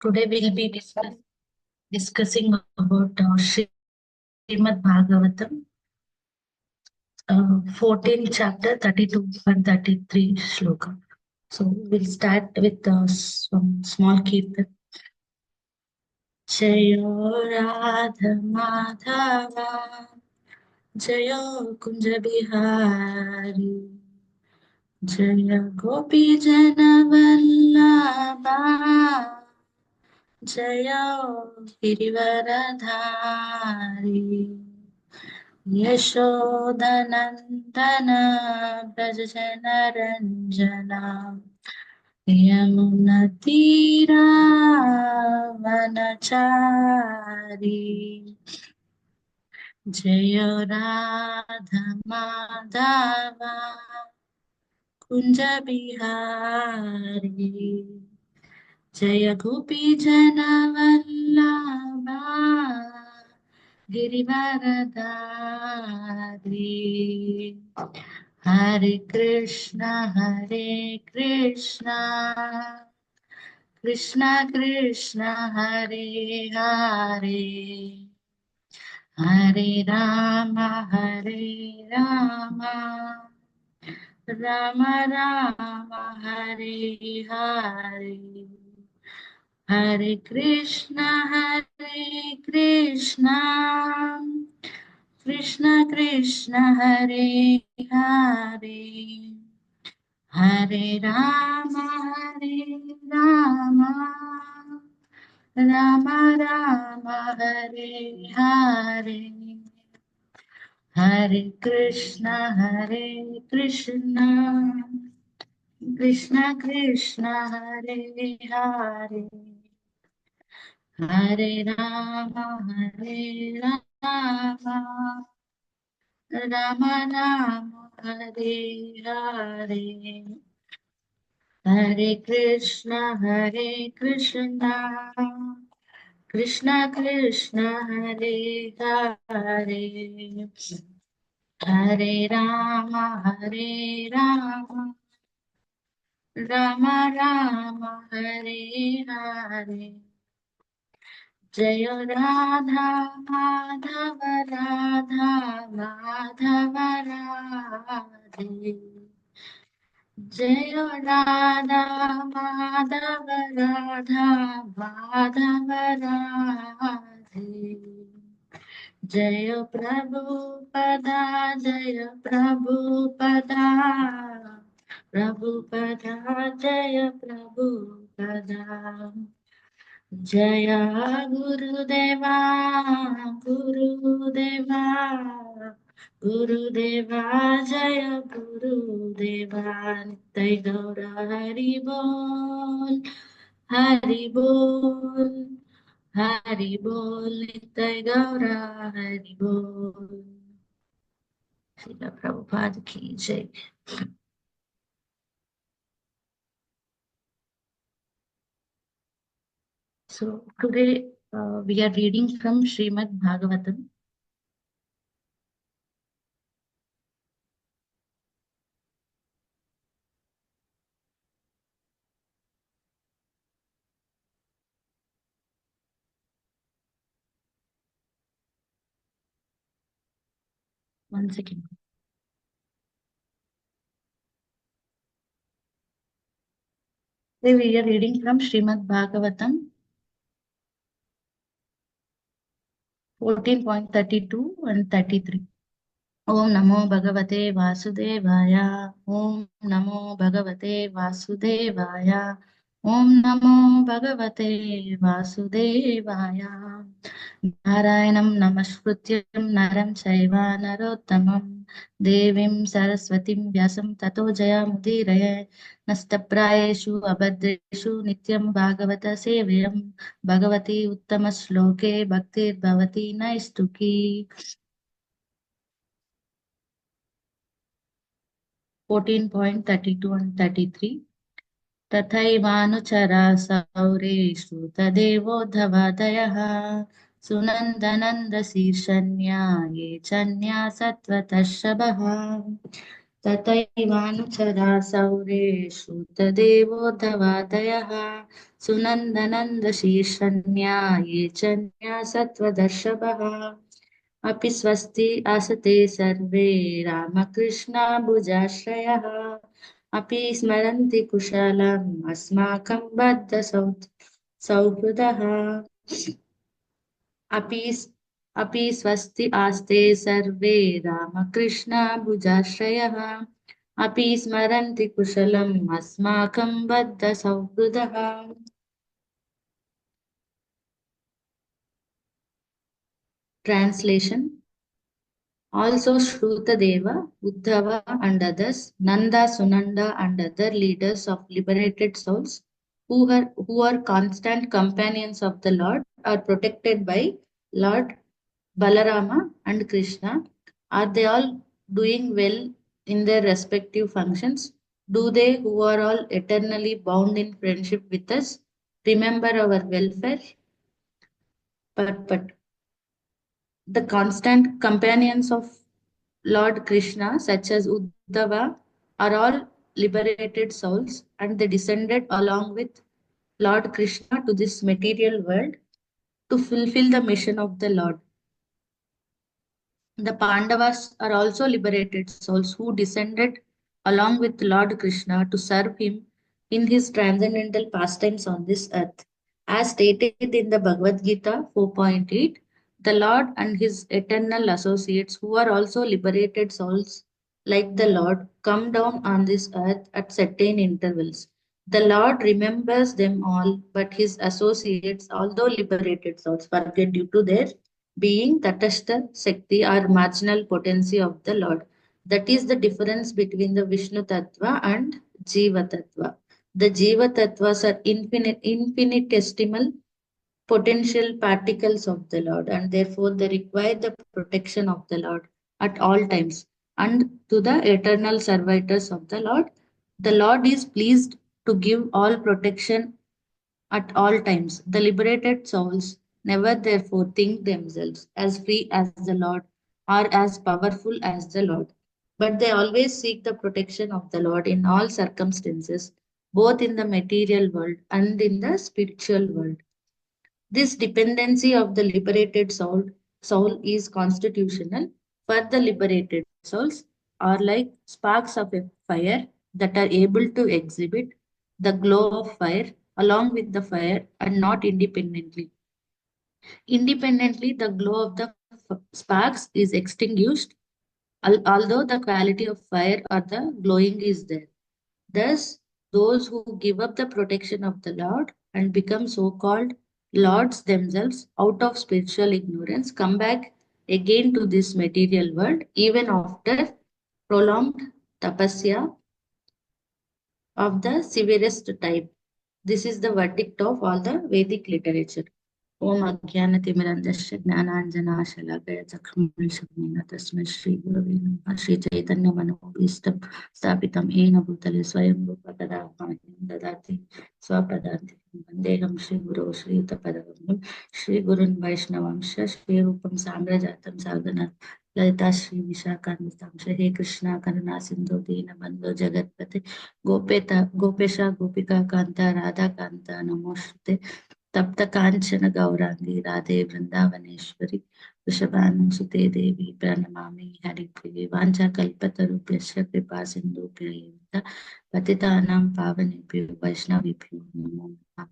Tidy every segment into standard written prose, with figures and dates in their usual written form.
Today we'll be discussing about Srimad Bhagavatam, 14th chapter, 32 and 33 shloka. So we'll start with some small kirtan. Jayo Radha Madhava, Jayo Kunja Bihari, Jaya Gopi Jana Vallabha, Jayo Girivaradhari. यशोदनन्दना व्रजजनरञ्जना यमुनतीरावनचारी जय राधा माधव कुञ्जबिहारी जय गोपीजनवल्लभा गिरिवरदारी हरे कृष्णा कृष्णा कृष्णा हरे हरे हरे राम राम राम हरे हरे हरे कृष्णा कृष्णा कृष्णा हरे हरे हरे राम राम राम हरे हरे हरे कृष्णा कृष्णा कृष्णा हरे हरे हरे राम राम राम हरे हरे हरे कृष्णा कृष्णा कृष्णा हरे हरे हरे राम राम राम हरे हरे जय राधा माधव राधे जय राधा माधव माधव राधे जय प्रभुपदा जय प्रभुपदा जय गुरुदेवा गुरुदेवा जय गुरुदेवा नित्य गौर हरि बोल नित्य गौर हरि बोल श्रील प्रभुपाद की जय. So today we are reading from Srimad Bhagavatam. One second. Today we are reading from Srimad Bhagavatam 14.32 and 33. Om Namo Bhagavate Vasudevaya. Om Namo Bhagavate Vasudevaya. Om Namo Bhagavate Vasudevaya. Narayanam Namaskrutyam Naram Chaiva Narottamam Devim Saraswatim Vyasam Tato Jayamudiraya Nastaprayeshu Abhadreshu Nityam Bhagavata Sevyam Bhagavati Uttama Shloke Bhaktir Bhavati Naistuki. 14.32 and 33. तथैवानुचरा सौरेषु तदेवोद्धवादयः सुनन्दनन्दशीर्षन्या ये चन्या सत्त्वतर्षभः तथैवानुचरा सौरेषु तदेवोद्धवादयः सुनन्दनन्द शीर्षन्या ये च न्यासत्वदर्शभः अपि स्वस्ति आसते सर्वे रामकृष्णाम्बुजाश्रयः अपि स्मरन्ति कुशलम् अस्माकं सौहृदः अपि अपि स्वस्ति आस्ते सर्वे रामकृष्णाम्बुजाश्रयः अपि स्मरन्ति कुशलम् अस्माकं बद्धसौहृदः. Translation. Also Shrutadeva, Uddhava and others, Nanda, Sunanda and other leaders of liberated souls who are constant companions of the Lord are protected by Lord Balarama and Krishna. Are they all doing well in their respective functions? Do they, who are all eternally bound in friendship with us, remember our welfare? But the constant companions of Lord Krishna, such as Uddhava, are all liberated souls and they descended along with Lord Krishna to this material world to fulfill the mission of the Lord. The Pandavas are also liberated souls who descended along with Lord Krishna to serve him in his transcendental pastimes on this earth. As stated in the Bhagavad Gita 4.8, the Lord and his eternal associates, who are also liberated souls like the Lord, come down on this earth at certain intervals. The Lord remembers them all, but his associates, although liberated souls, forget due to their being Tatashta Shakti or marginal potency of the Lord. That is the difference between the Vishnu Tattva and Jiva Tattva. The Jiva Tattvas are infinitesimal potential particles of the Lord, and therefore they require the protection of the Lord at all times. And to the eternal servitors of the Lord is pleased to give all protection at all times. The liberated souls never therefore think themselves as free as the Lord or as powerful as the Lord, but they always seek the protection of the Lord in all circumstances, both in the material world and in the spiritual world. This dependency of the liberated soul is constitutional, for the liberated souls are like sparks of a fire that are able to exhibit the glow of fire along with the fire and not independently. Independently, the glow of the sparks is extinguished, although the quality of fire or the glowing is there. Thus, those who give up the protection of the Lord and become so called lords themselves out of spiritual ignorance come back again to this material world even after prolonged tapasya of the severest type. This is the verdict of all the Vedic literature. Om Ajnanatimirandasya Gnananjanashalakaya Chakshurmilshamena Tasmai Shri Gurave Namaha Shri Chaitanya Manobhishtam Sthapitam Ena Bhutale Swayam Rupa Kada Mahim Dadati Swapadanti Vandeham Shri Guru Shri Tapadavam Shri Gurun Vaishnavamsha Shri Rupam Samrajatam Sagana Lalita Shri Vishakanitam Shri Krishna Karuna Sindhu Dina Bandhu Jagatpate Gopesha Gopika Kanta Radha Kanta Namaste तप्त कांचन गौरांगी राधे वृंदावनेश्वरी वृषभानुसुते देवी प्रणमामि हरिप्रिये वाञ्छाकल्पतरुभ्यश्च कृपा सिन्धुभ्यैव पतितानां पावनेभ्यो वैष्णवेभ्यो नमो नमः.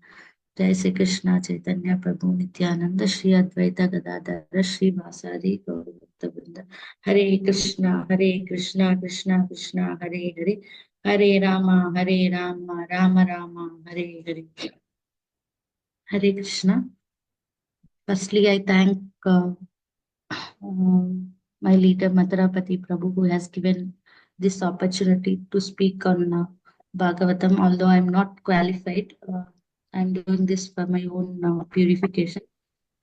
जय श्री कृष्ण चैतन्य प्रभु नित्यानंद श्री अद्वैत गदाधर श्री वासादि गौर भक्तवृंद. हरे Krishna Krishna Krishna Hare Hare Hare Ram Ram Ram Hare Hare. Hare Krishna. Firstly, I thank my leader Matarapati Prabhu who has given this opportunity to speak on Bhagavatam. Although I am not qualified, I am doing this for my own purification.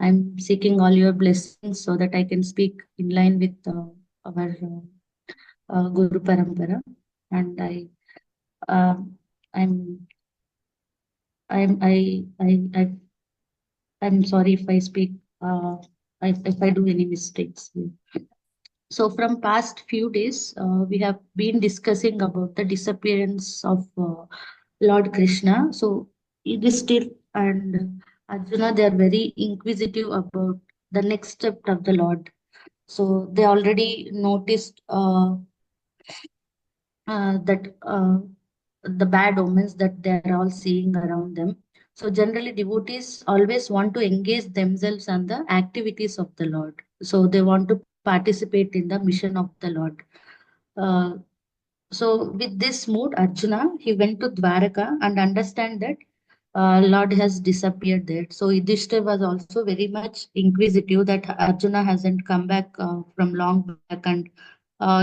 I am seeking all your blessings so that I can speak in line with our Guru Parampara. And uh, I'm, I'm sorry if I speak, if I do any mistakes. So from past few days, we have been discussing about the disappearance of Lord Krishna. So Yudhishthir and Arjuna, they are very inquisitive about the next step of the Lord. So they already noticed that the bad omens that they are all seeing around them. So generally, devotees always want to engage themselves on the activities of the Lord. So they want to participate in the mission of the Lord. Uh, so with this mood, Arjuna, he went to Dwaraka and understand that Lord has disappeared there. So Yudhishthir was also very much inquisitive that Arjuna hasn't come back from long back, and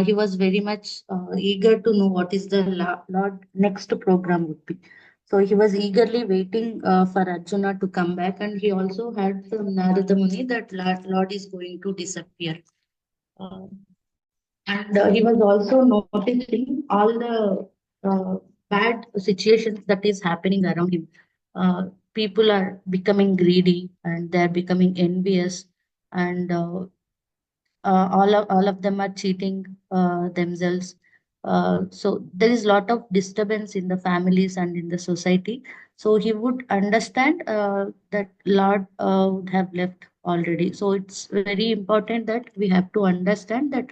he was very much eager to know what is the Lord next program would be. So he was eagerly waiting for Arjuna to come back, and he also heard from Narada Muni that Lord is going to disappear. Uh, and he was also noticing all the bad situations that is happening around him. People are becoming greedy and they're becoming envious, and all of them are cheating themselves. So there is a lot of disturbance in the families and in the society. So he would understand that Lord would have left already. So it's very important that we have to understand that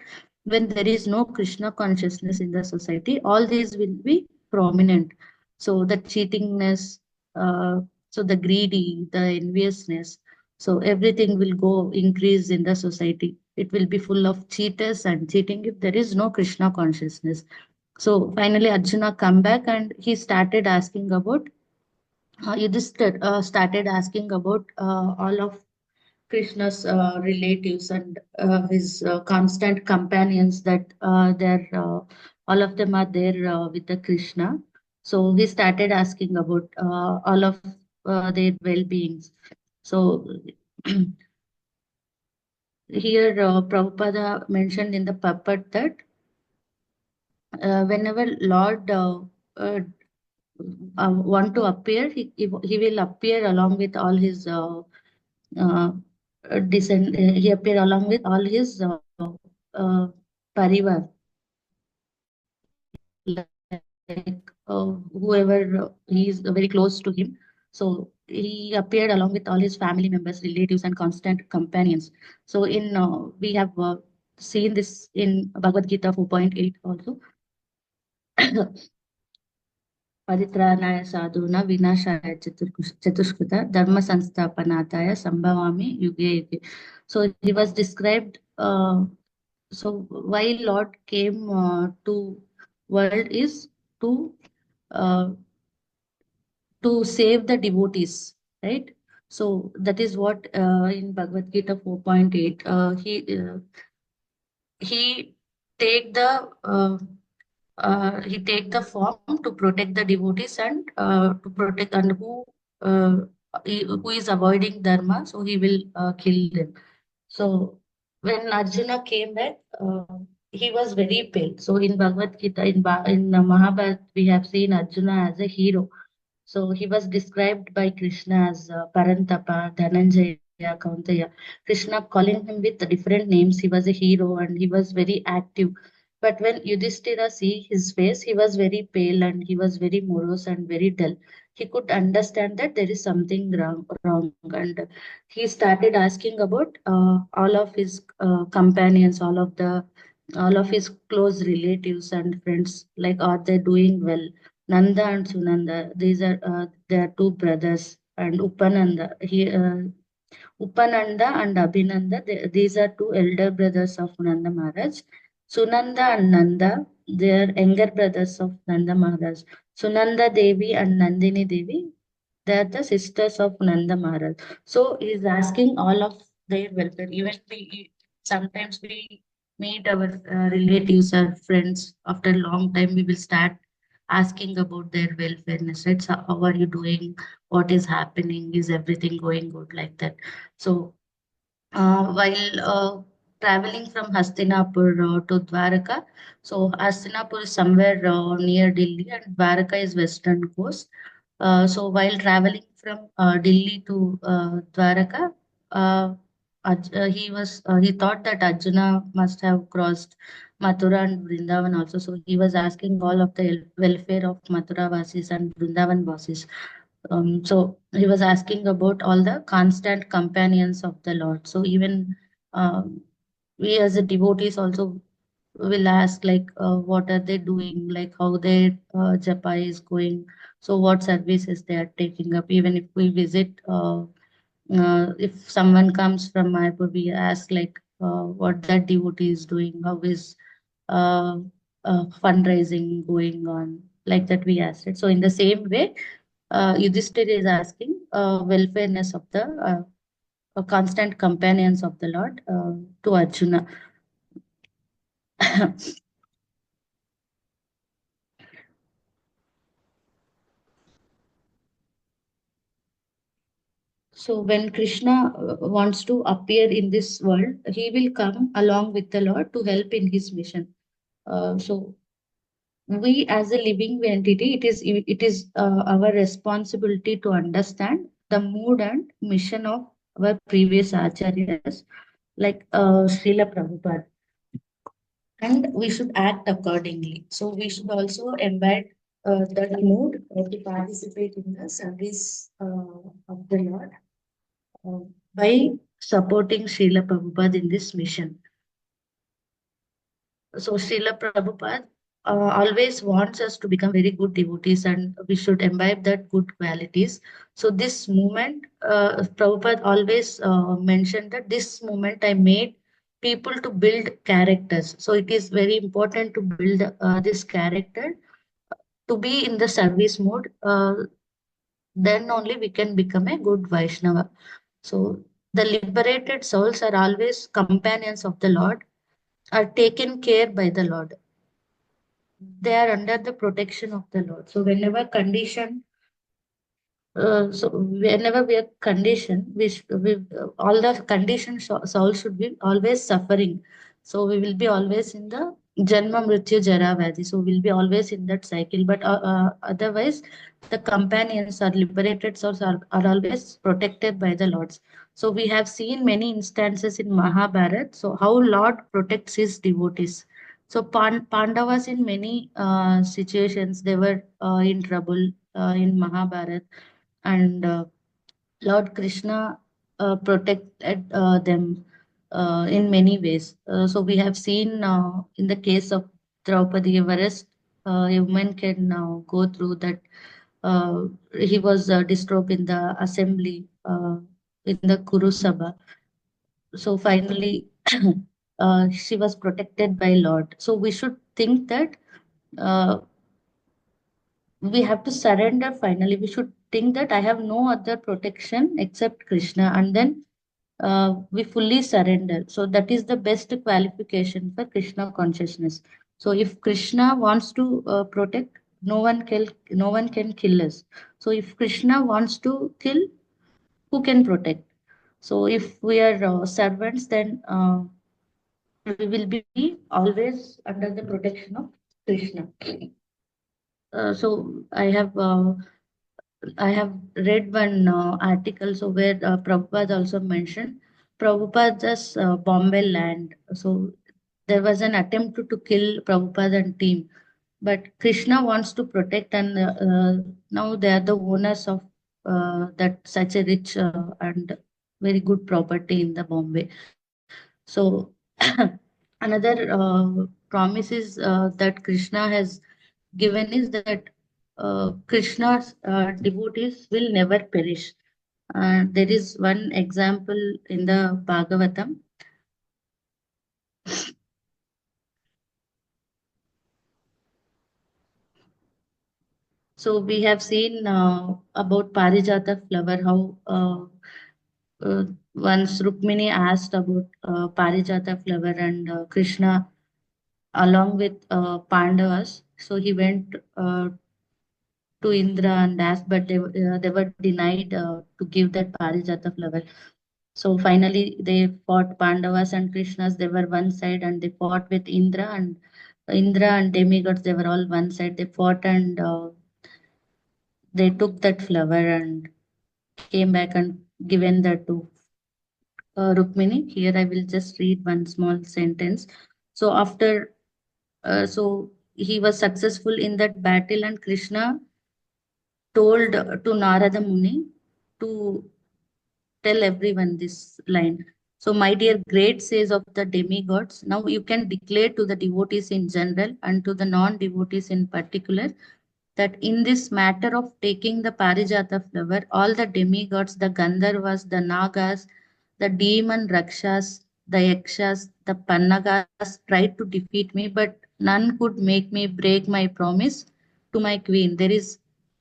when there is no Krishna consciousness in the society, all these will be prominent. So the cheatingness, uh, so the greedy, the enviousness, so everything will go increase in the society. It will be full of cheaters and cheating if there is no Krishna consciousness. So finally, Arjuna come back and he started asking about. Yudhishthir started asking about all of Krishna's relatives and his constant companions that they're all of them are there with the Krishna. So he started asking about all of their well-beings. So here, Prabhupada mentioned in the puppet that whenever Lord uh, want to appear, he will appear along with all his uh, he appear along with all his parivar, like whoever he is very close to him. So he appeared along with all his family members, relatives, and constant companions. So in we have seen this in Bhagavad Gita 4.8 also. Paritranaaya sadhuna vinashaya chatuskrita dharma sansthapanataya sambhavami yuge yuge. So he was described. So why Lord came to world is to uh, to save the devotees, right? So that is what in Bhagavad Gita 4.8 he take the he take the form to protect the devotees and to protect and uh, who is avoiding dharma, so he will kill them. So when Arjuna came back, he was very pale. So in Bhagavad Gita, in Mahabharata, we have seen Arjuna as a hero. So he was described by Krishna as Parantapa, Dhananjaya, Kauntaya. Krishna calling him with the different names. He was a hero and he was very active. But when Yudhishthira see his face, he was very pale and he was very morose and very dull. He could understand that there is something wrong, and he started asking about all of his companions, all of his close relatives and friends, like are they doing well? Nanda and Sunanda, these are they are two brothers, and Upananda and Abhinanda, these are two elder brothers of Nanda Maharaj. Sunanda and Nanda, they are younger brothers of Nanda Maharaj. Sunanda Devi and Nandini Devi, they are the sisters of Nanda Maharaj. So he is asking all of their welfare. Even sometimes we meet our relatives or friends after a long time, we will start asking about their welfareness, right? So how are you doing? What is happening? Is everything going good like that? So while traveling from Hastinapur to Dwaraka, so Hastinapur is somewhere near Delhi and Dwaraka is western coast. So while traveling from Delhi to Dwaraka, he thought that Arjuna must have crossed Mathura and Vrindavan also. So he was asking all of the welfare of Mathura Vasis and Vrindavan Vasis. So he was asking about all the constant companions of the Lord. So even um, we as a devotees also will ask like what are they doing, like how their japa is going, so what services they are taking up. Even if we visit, if someone comes from Mayapur, we ask like what that devotee is doing, how is uh, fundraising going on, like that we asked it. So in the same way, Yudhishthir is asking welfareness of the constant companions of the Lord to Arjuna. So when Krishna wants to appear in this world, he will come along with the Lord to help in his mission. So we as a living entity, it is our responsibility to understand the mood and mission of our previous acharyas, like Srila Prabhupada, and we should act accordingly. So we should also embed that mood to participate in the service of the Lord uh, by supporting Srila Prabhupada in this mission. So Srila Prabhupada always wants us to become very good devotees, and we should imbibe that good qualities. So this movement, Prabhupada always mentioned that this movement I made people to build characters. So it is very important to build this character to be in the service mode. Then only we can become a good Vaishnava. So the liberated souls are always companions of the Lord, are taken care by the Lord. They are under the protection of the Lord. So whenever we are conditioned, all the conditioned souls should be always suffering. So we will be always in the Janma Mrityu Jara Vyadhi. So we'll be always in that cycle. But otherwise, the companions or liberated souls are always protected by the Lords. So we have seen many instances in Mahabharata. So how Lord protects his devotees. So Pandavas in many situations they were in trouble in Mahabharata, and Lord Krishna protected them in many ways. So we have seen in the case of Draupadi Everest, a woman can go through that. He was disturbed in the assembly in the Kuru Sabha. So finally, she was protected by Lord. So we should think that uh, we have to surrender finally. We should think that I have no other protection except Krishna, and then we fully surrender. So that is the best qualification for Krishna consciousness. So if Krishna wants to protect, no one can kill us. So if Krishna wants to kill, who can protect? So if we are servants, then we will be always under the protection of Krishna. So I have read one article so where Prabhupada also mentioned Prabhupada's Bombay land. So there was an attempt to kill Prabhupada and team, but Krishna wants to protect, and now they are the owners of that such a rich and very good property in the Bombay. So another promise is that Krishna has given is that Krishna's devotees will never perish. There is one example in the Bhagavatam. So we have seen about Parijata flower, how once Rukmini asked about Parijata flower, and Krishna along with Pandavas. So he went to Indra and asked, but they were denied to give that Parijata flower. So finally, they fought Pandavas and Krishnas. They were one side, and they fought with Indra and demigods. They were all one side. They fought, and they took that flower and came back and given that to Rukmini. Here, I will just read one small sentence. So after, so he was successful in that battle, and Krishna told to Narada Muni to tell everyone this line. So, my dear great says of the demigods, now you can declare to the devotees in general and to the non devotees in particular that in this matter of taking the Parijata flower, all the demigods, the Gandharvas, the Nagas, the demon Rakshas, the Yakshas, the Pannagas tried to defeat me, but none could make me break my promise to my queen. There is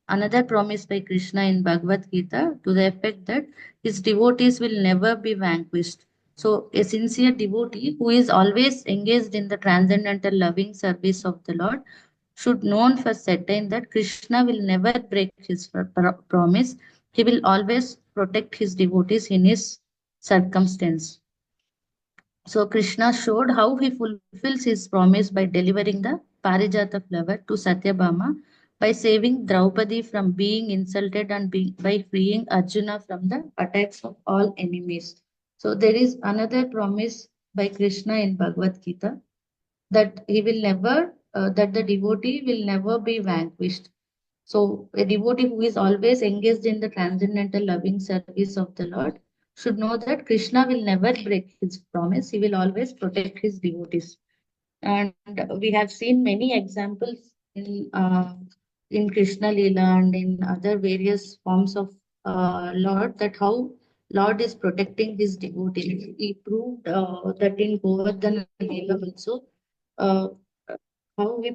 another promise by Krishna in Bhagavad Gita to the effect that his devotees will never be vanquished. So, a sincere devotee who is always engaged in the transcendental loving service of the Lord should know for certain that Krishna will never break his promise. He will always protect his devotees in his circumstance. So Krishna showed how he fulfills his promise by delivering the Parijata flower to Satyabhama, by saving Draupadi from being insulted and by freeing Arjuna from the attacks of all enemies. So there is another promise by Krishna in Bhagavad Gita that he will never, that the devotee will never be vanquished. So, a devotee who is always engaged in the transcendental loving service of the Lord should know that Krishna will never break his promise. He will always protect his devotees. And we have seen many examples in Krishna Leela and in other various forms of Lord, that how Lord is protecting his devotees. He proved that in Govardhana Leela also, uh, how he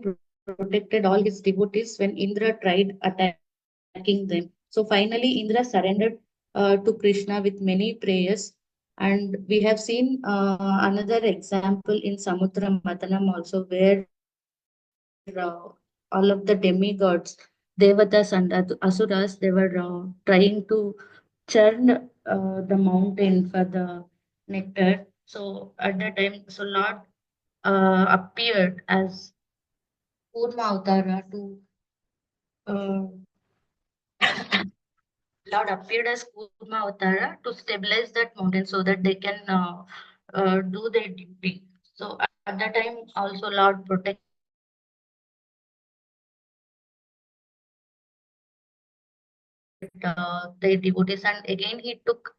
protected all his devotees when Indra tried attacking them. So finally, Indra surrendered to Krishna with many prayers. And we have seen another example in Samudra Matanam also, where all of the demigods, Devatas and Asuras, they were trying to churn the mountain for the nectar. So at that time, so Lord appeared as Kurma Avtara to uh, Lord appeared as Kurma Avtara to stabilize that mountain so that they can do their duty. So at that time, also Lord protected their devotees, and again he took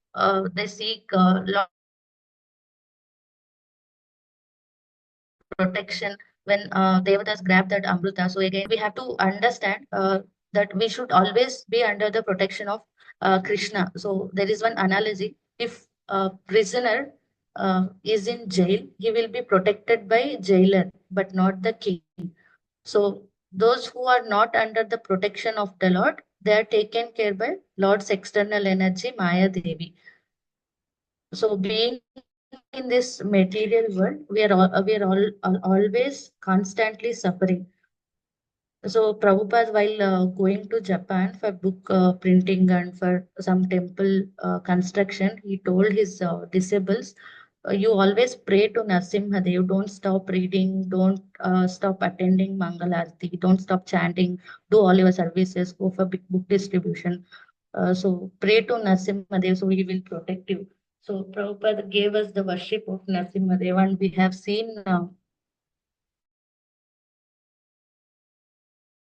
they seek Lord protection when Devatas grabbed that Amrita. So again we have to understand that we should always be under the protection of Krishna. So there is one analogy. If a prisoner is in jail, he will be protected by jailer, but not the king. So those who are not under the protection of the Lord, they are taken care by Lord's external energy, Maya Devi. So being in this material world, we are always constantly suffering. So Prabhupada, while going to Japan for book printing and for some temple construction, he told his disciples, you always pray to Narasimhadev. Don't stop reading. Don't stop attending Mangalarti. Don't stop chanting. Do all your services. Go for big book distribution. So pray to Narasimhadev, so he will protect you. So Prabhupada gave us the worship of Narasimhadev, and we have seen in our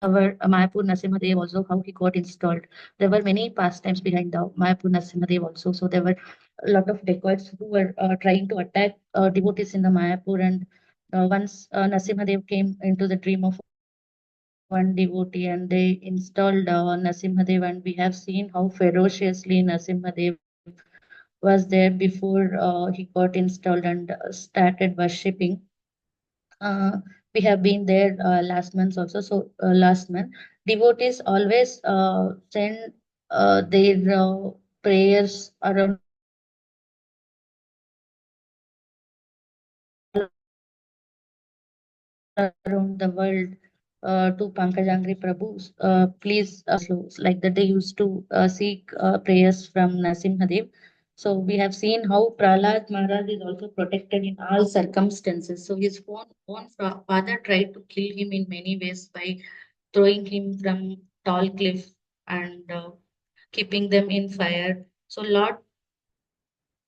Mayapur Narasimhadev also how he got installed. There were many pastimes behind the Mayapur Narasimhadev also. So there were a lot of dacoits who were trying to attack devotees in the Mayapur. And once Narasimhadev came into the dream of one devotee and they installed Narasimhadev, and we have seen how ferociously Narasimhadev was there before he got installed and started worshipping. Uh, we have been there last month also. So last month, devotees always send their prayers around the world to Pankajangri Prabhu. Please slow. Like that, they used to seek prayers from Narasimhadev. So we have seen how Prahlad Maharaj is also protected in all circumstances. So his father tried to kill him in many ways by throwing him from tall cliff and keeping them in fire. So Lord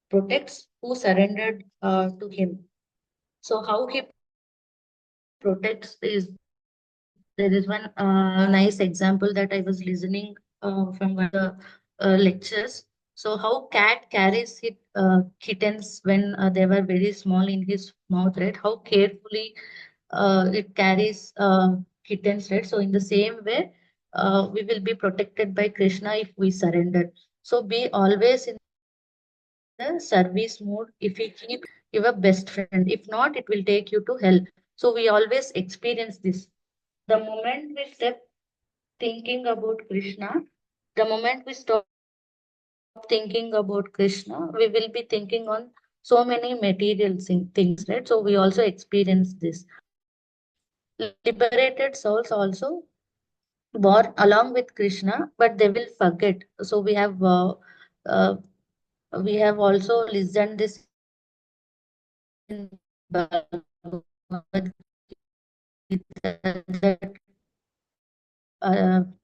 protects who surrendered to him. So how he protects is there is one nice example that I was listening from one of the lectures. So how cat carries kittens when they were very small in his mouth, right? How carefully it carries kittens, right? So in the same way, we will be protected by Krishna if we surrender. So be always in the service mode. If you keep your best friend, if not, it will take you to hell. So we always experience this. The moment we step thinking about Krishna, the moment we stop thinking about Krishna, we will be thinking on so many material things, right? So we also experience this. Liberated souls also born along with Krishna, but they will forget. So uh, we have also listened this in Bhagavad Gita that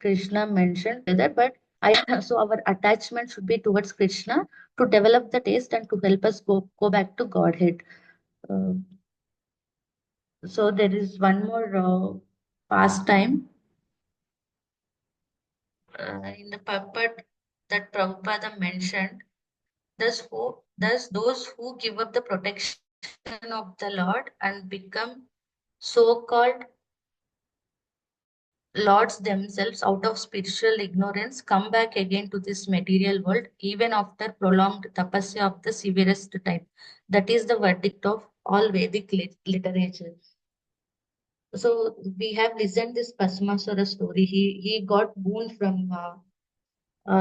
Krishna mentioned together, but so our attachment should be towards Krishna to develop the taste and to help us go back to Godhead. Uh, so there is one more pastime in the puppet that Prabhupada mentioned. Thus those who give up the protection of the Lord and become so-called lords themselves out of spiritual ignorance come back again to this material world even after prolonged tapasya of the severest type. That is the verdict of all Vedic literature. So we have listened this Pasmasura story. He got boon from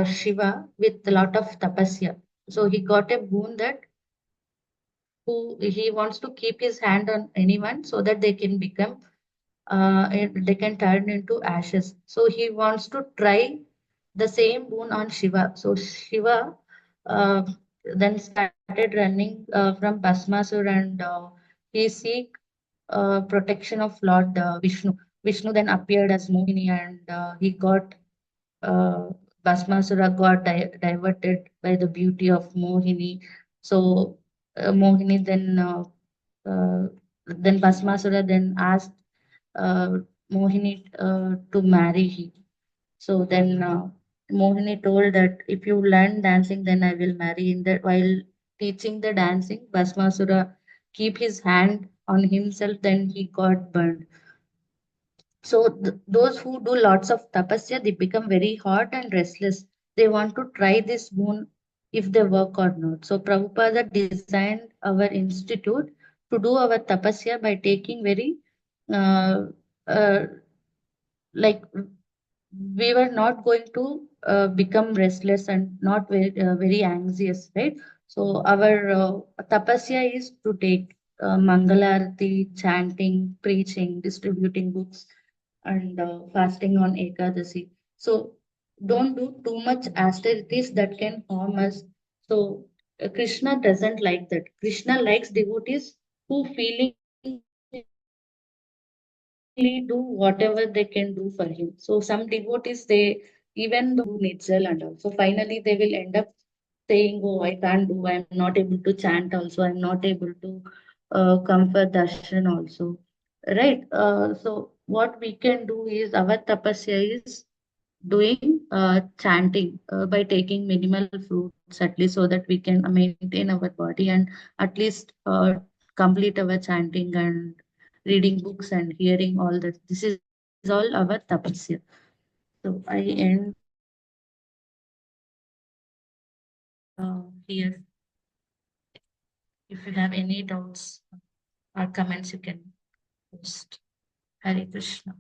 Shiva with a lot of tapasya. So he got a boon that who he wants to keep his hand on anyone so that they can become they can turn into ashes. So he wants to try the same boon on Shiva. So Shiva uh, then started running from Bhasmasur and he seek protection of Lord Vishnu. Vishnu then appeared as Mohini and he got uh, Bhasmasura got diverted by the beauty of Mohini. So Mohini then Bhasmasura then asked uh, Mohini to marry him. So then Mohini told that if you learn dancing, then I will marry. In that while teaching the dancing, Bhasmasura keep his hand on himself, then he got burned. So those who do lots of tapasya, they become very hot and restless. They want to try this boon if they work or not. So Prabhupada designed our institute to do our tapasya by taking very uh, uh, like we were not going to become restless and not very anxious, right? So our tapasya is to take Mangalarti, chanting, preaching, distributing books, and fasting on Ekadasi. So don't do too much austerities that can harm us. So Krishna doesn't like that. Krishna likes devotees who feelingly do whatever they can do for him. So some devotees they even though they do nitsal and all, so finally they will end up saying, "Oh, I can't do. I'm not able to chant also. I'm not able to come for darshan also." Right? So what we can do is our tapasya is doing chanting by taking minimal fruits at least so that we can maintain our body and at least complete our chanting and reading books and hearing all that. This is all our tapasya. So I end here. If you have any doubts or comments, you can post. Hare Krishna.